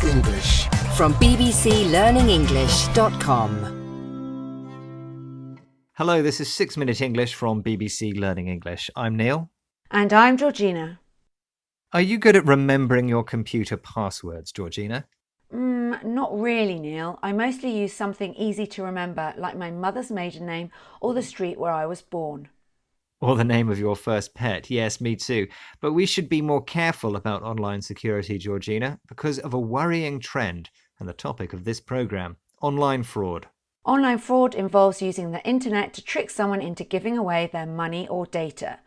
English from bbclearningenglish.com. Hello, this is 6 Minute English from BBC Learning English. I'm Neil. And I'm Georgina. Are you good at remembering your computer passwords, Georgina? Not really, Neil. I mostly use something easy to remember, like my mother's maiden name or the street where I was born. Or the name of your first pet. Yes, me too. But we should be more careful about online security, Georgina, because of a worrying trend and the topic of this programme, online fraud. Online fraud involves using the internet to trick someone into giving away their money or data.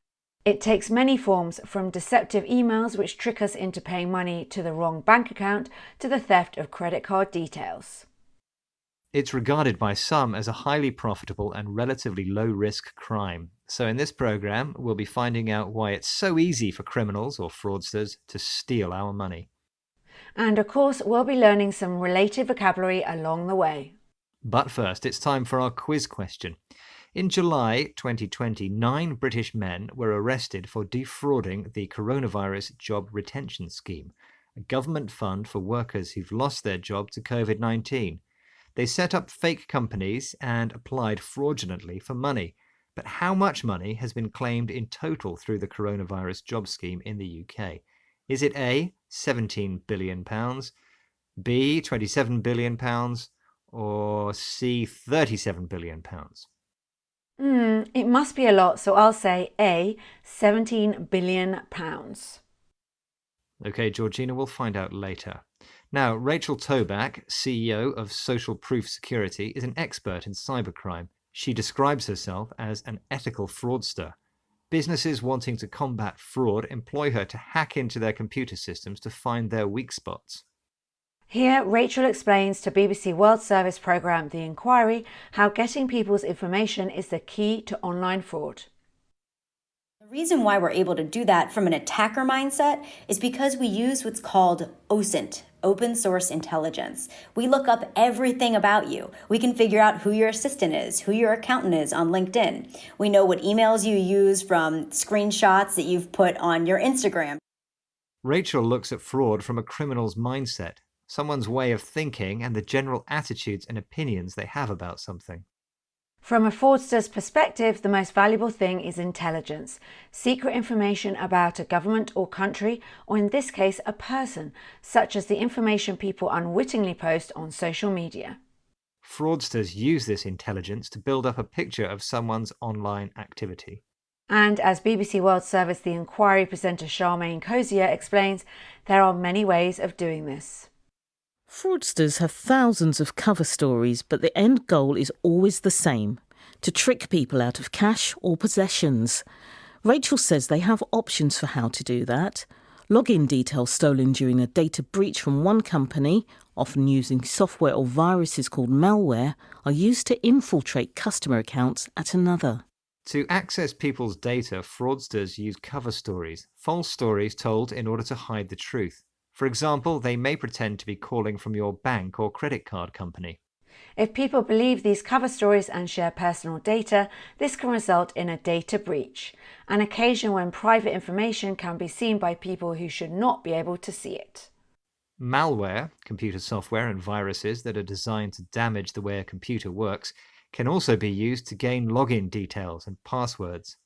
It takes many forms, from deceptive emails which trick us into paying money to the wrong bank account to the theft of credit card details. It's regarded by some as a highly profitable and relatively low-risk crime. So in this programme, we'll be finding out why it's so easy for criminals or fraudsters to steal our money. And of course, we'll be learning some related vocabulary along the way. But first, it's time for our quiz question. In July 2020, 9 British men were arrested for defrauding the Coronavirus Job Retention Scheme, a government fund for workers who've lost their job to COVID-19. They set up fake companies and applied fraudulently for money. But how much money has been claimed in total through the Coronavirus Job Scheme in the UK? Is it A, £17 billion, B, £27 billion, or C, £37 billion? It must be a lot, so I'll say A, £17 billion. OK, Georgina, we'll find out later. Now, Rachel Toback, CEO of Social Proof Security, is an expert in cybercrime. She describes herself as an ethical fraudster. Businesses wanting to combat fraud employ her to hack into their computer systems to find their weak spots. Here, Rachel explains to BBC World Service programme The Inquiry how getting people's information is the key to online fraud. The reason why we're able to do that from an attacker mindset is because we use what's called OSINT, open source intelligence. We look up everything about you. We can figure out who your assistant is, who your accountant is on LinkedIn. We know what emails you use from screenshots that you've put on your Instagram. Rachel looks at fraud from a criminal's mindset, someone's way of thinking and the general attitudes and opinions they have about something. From a fraudster's perspective, the most valuable thing is intelligence, secret information about a government or country, or in this case, a person, such as the information people unwittingly post on social media. Fraudsters use this intelligence to build up a picture of someone's online activity. And as BBC World Service The Inquiry presenter Charmaine Cozier explains, there are many ways of doing this. Fraudsters have thousands of cover stories, but the end goal is always the same: to trick people out of cash or possessions. Rachel says they have options for how to do that. Login details stolen during a data breach from one company, often using software or viruses called malware, are used to infiltrate customer accounts at another. To access people's data, fraudsters use cover stories, false stories told in order to hide the truth. For example, they may pretend to be calling from your bank or credit card company. If people believe these cover stories and share personal data, this can result in a data breach, an occasion when private information can be seen by people who should not be able to see it. Malware, computer software and viruses that are designed to damage the way a computer works, can also be used to gain login details and passwords.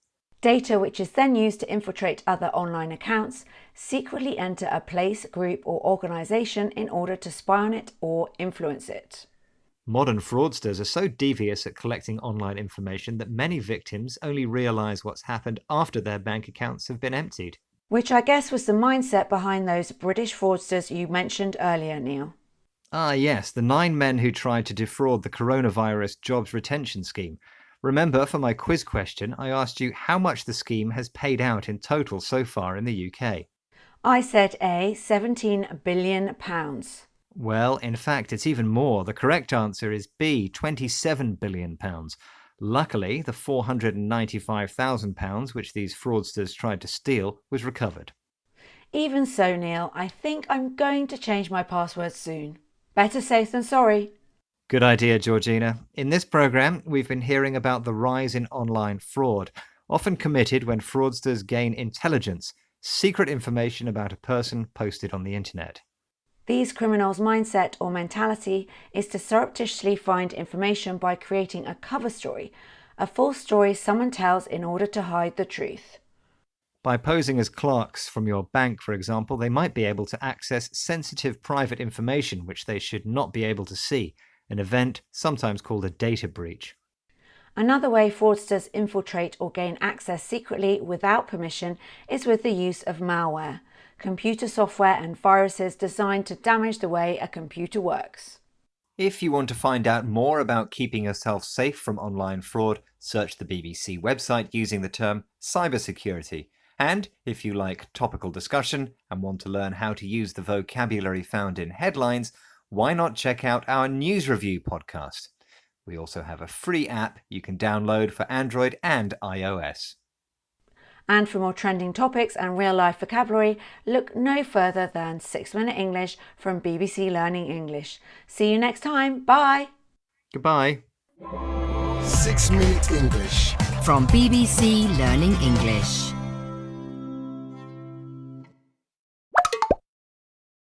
Data which is then used to infiltrate other online accounts, secretly enter a place, group or organisation in order to spy on it or influence it. Modern fraudsters are so devious at collecting online information that many victims only realise what's happened after their bank accounts have been emptied. Which I guess was the mindset behind those British fraudsters you mentioned earlier, Neil. Ah yes, the 9 men who tried to defraud the Coronavirus Jobs Retention Scheme. Remember, for my quiz question, I asked you how much the scheme has paid out in total so far in the UK. I said A, £17 billion. Well, in fact, it's even more. The correct answer is B, £27 billion. Luckily, the £495,000 which these fraudsters tried to steal was recovered. Even so, Neil, I think I'm going to change my password soon. Better safe than sorry. Good idea, Georgina. In this programme, we've been hearing about the rise in online fraud, often committed when fraudsters gain intelligence, secret information about a person posted on the internet. These criminals' mindset or mentality is to surreptitiously find information by creating a cover story, a false story someone tells in order to hide the truth. By posing as clerks from your bank, for example, they might be able to access sensitive private information which they should not be able to see, an event sometimes called a data breach. Another way fraudsters infiltrate or gain access secretly without permission is with the use of malware, computer software and viruses designed to damage the way a computer works. If you want to find out more about keeping yourself safe from online fraud, search the BBC website using the term cybersecurity. And if you like topical discussion and want to learn how to use the vocabulary found in headlines, why not check out our news review podcast? We also have a free app you can download for Android and iOS. And for more trending topics and real-life vocabulary, look no further than 6-Minute English from BBC Learning English. See you next time. Bye. Goodbye. 6 Minute English from BBC Learning English.